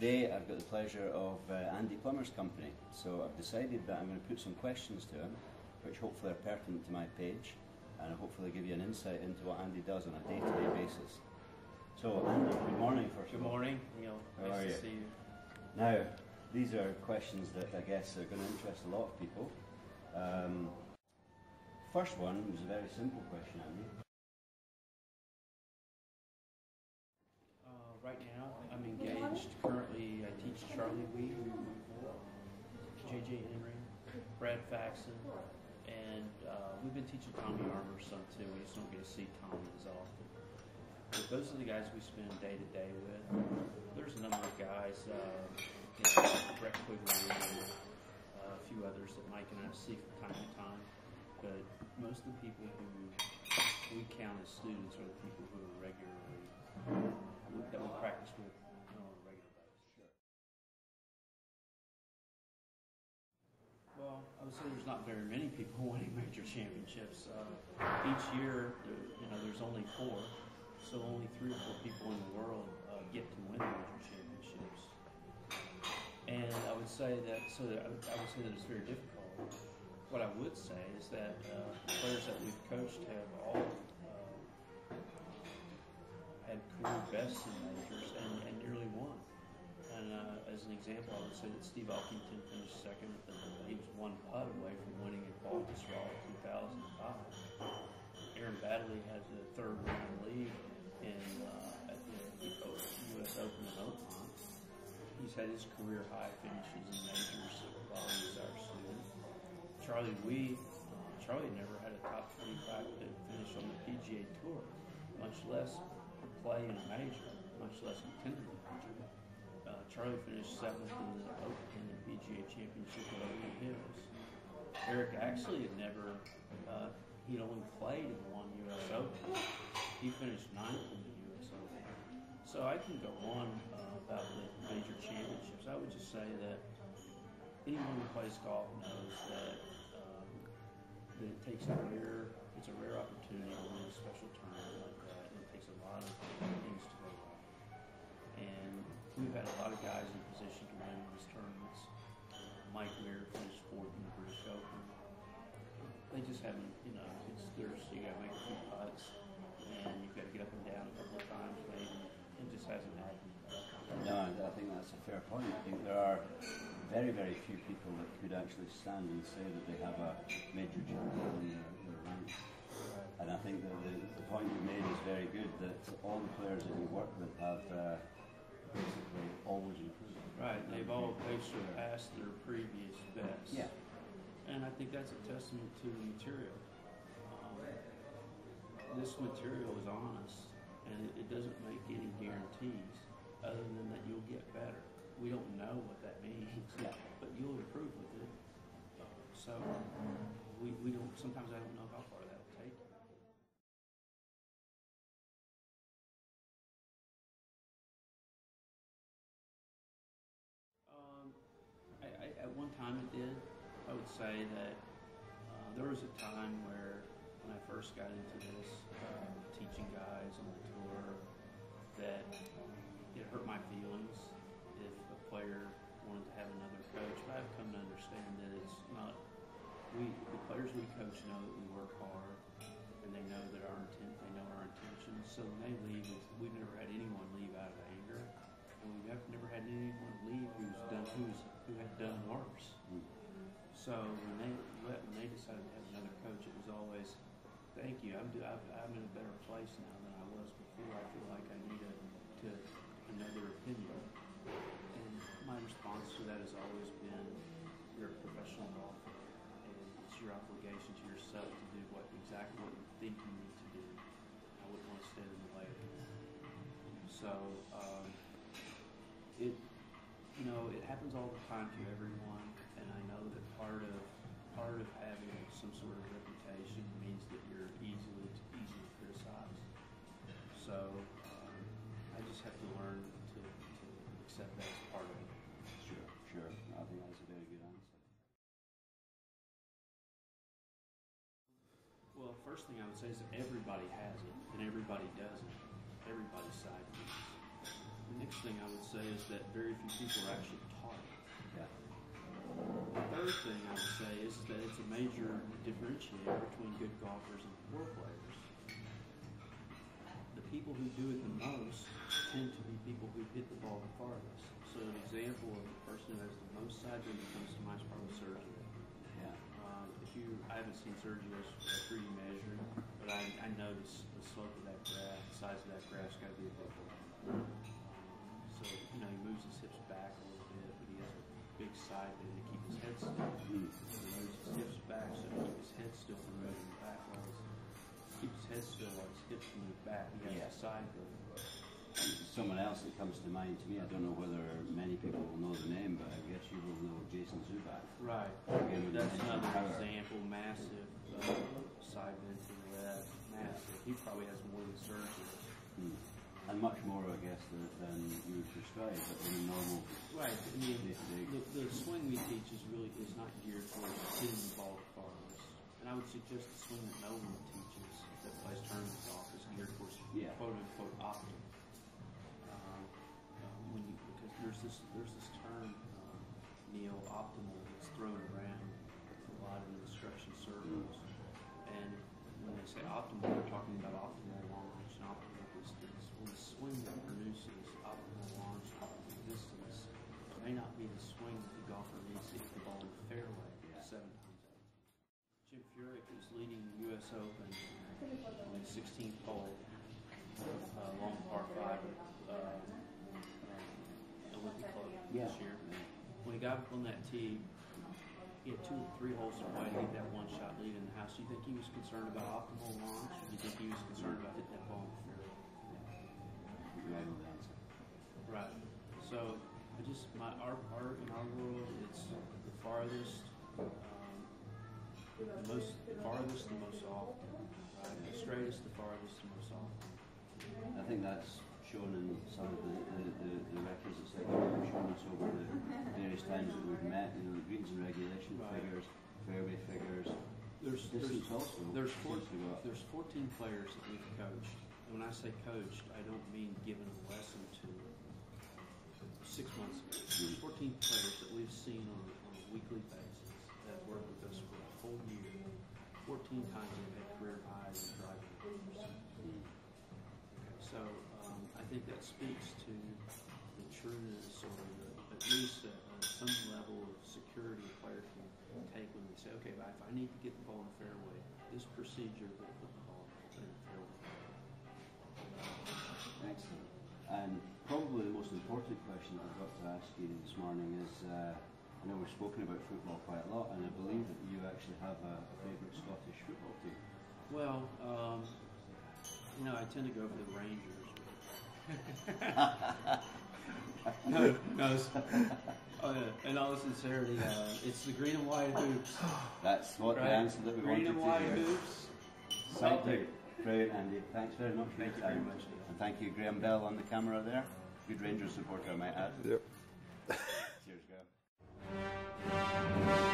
Today I've got the pleasure of Andy Plummer's company, so I've decided that I'm going to put some questions to him, which hopefully are pertinent to my page, and hopefully give you an insight into what Andy does on a day-to-day basis. So Andy, good morning first of all. Good morning, Neil. Nice to see you. Now, these are questions that I guess are going to interest a lot of people. First one was a very simple question, Andy. Right now, I'm engaged. Currently, I teach Charlie Wee, J.J. Henry, Brad Faxon, and we've been teaching Tommy Armour some too. We just don't get to see Tommy as often. But those are the guys we spend day to day with. There's a number of guys, Brett Quigley, and a few others that Mike and I see from time to time. But most of the people who we count as students are the people who are regularly that we practice with on a regular basis. Sure. Well, I would say there's not very many people winning major championships. Each year, there's only 4, so only 3 or 4 people in the world get to win major championships. And I would say that it's very difficult. What I would say is that the players that we've coached have all had career bests in majors and nearly won. And as an example, I would say that Steve Alkington finished second. He was 1 putt away from winning at Baltusrol in 2005. Aaron Baddeley has a 3rd round lead at the U.S. Open in Oakmont. He's had his career high finishes in majors while he was our student. Charlie Wee, Charlie never had a top 25 finish on the PGA Tour, much less play in a major, much less contend in a major. Charlie finished 7th in the PGA Championship at Oakland Hills. Eric Axley had never, he'd only played in 1 U.S. Open. He finished 9th in the U.S. Open. So I can go on about the major championships. I would just say that anyone who plays golf knows that it takes it's a rare opportunity to win a special tournament like that, and it takes a lot of things to go right. And we've had a lot of guys in position to win these tournaments. Mike Weir finished 4th in the British Open. They just haven't, you got to make a few putts, and you've got to get up and down a couple of times, maybe. It just hasn't happened. No, I think that's a fair point. I think there are very, very few people that could actually stand and say that they have a major champion in their ranks. And I think that the point you made is very good, that all the players that we work with have basically always improved. Right, they've all surpassed their previous best. Yeah. And I think that's a testament to the material. This material is honest, and it doesn't make any guarantees other than that you'll get better. We don't know what that means, but you'll improve with it. So we don't. Sometimes I don't know how far that'll take you. At one time it did. I would say that there was a time where, when I first got into this, teaching guys on the tour, that it hurt my feelings if a player wanted to have another coach. But I've come to understand that it's not. The players we coach know that we work hard, and they know that they know our intentions. So when they leave, we've never had anyone leave out of anger, and we've never had anyone leave who had done worse. So when they decided to have another coach, it was always, thank you. I'm in a better place now than I was before. I feel like I need another opinion. And my response to that has always been, you're a professional golfer, and it's your obligation to yourself to do exactly what you think you need to do. I wouldn't want to stand in the way of it. So it happens all the time to everyone, and I know that part of having some sort of reputation means that you're easily criticized. So I just have to learn to accept that as part of it. Sure. I think that's a very good answer. Well, first thing I would say is that everybody has it, and everybody does it. Everybody's side moves. The next thing I would say is that very few people are actually taught it. Yeah. The third thing I would say is that it's a major differentiator between good golfers and poor players. The people who do it the most tend to be people who hit the ball the farthest. So an example of the person who has the most sidewind that comes to mind is probably Sergio. Yeah. I haven't seen Sergio's 3D measure, but I notice the slope of that graph, the size of that graph's got to be a bit more. So, he moves his hips back a little bit, but he has a big side bend to keep his head still. He moves his hips back so to keep his head still from moving back. Keep his head still while his hips move back. He has a side bend. Someone else that comes to mind to me, I don't know whether many people will know the name, but I guess you will know Jason Zuback. Right. That's another example. Massive side bend to the left. Massive. He probably has more than Sergio. And much more, I guess, than you would prescribe, but in a normal. Right. I mean, the swing we teach is not geared towards hitting the ball the farthest. And I would suggest the swing that no one teaches that plays tournament golf is geared towards quote unquote optimal. Because there's this term, neo-optimal, that's thrown around a lot in instruction circles. And when they say optimal, they're talking about optimal launch and optimal distance. Well, the swing that produces optimal launch, optimal distance, may not be the swing that the golfer needs to hit the ball in the fairway 7 times out. Jim Furyk is leading the U.S. Open on the 16th hole, long par 5. Olympic Club this year. When he got up on that tee, he had 2 or 3 holes to play to get that one shot lead in the house. Do you think he was concerned about optimal launch? Or do you think he was concerned about hitting that ball in the fairway? Right. So, in our world, it's the farthest, the farthest, the most often. Right? The straightest, the farthest, the most often. I think that's shown in some of the requisites that you've shown us over the various times that we've met, the greens and regulation figures, fairway figures. There's 14 players that we've coached. And when I say coached, I don't mean given a lesson to 6 months ago. There's 14 players that we've seen on a weekly basis that have worked with us for a whole year. 14 times they've had career highs and driving numbers. So I think that speaks to the trueness or at least some level of security a player can take when they say, okay, if I need to get the ball in the fairway, this procedure will put the ball in the fairway. Excellent. And probably the most important question that I've got to ask you this morning is, I know we've spoken about football quite a lot, and I believe that you actually have a favourite Scottish football team. Well, I tend to go for the Rangers. No. In all sincerity, it's the green and white hoops. That's what the answer that we wanted to hear. Green and white hoops. Celtic. Brilliant, Andy. Thanks very much for your time. Thank you very much. And thank you, Graham Bell on the camera there. Good Rangers supporter, I might add. Yep. Cheers, Graham.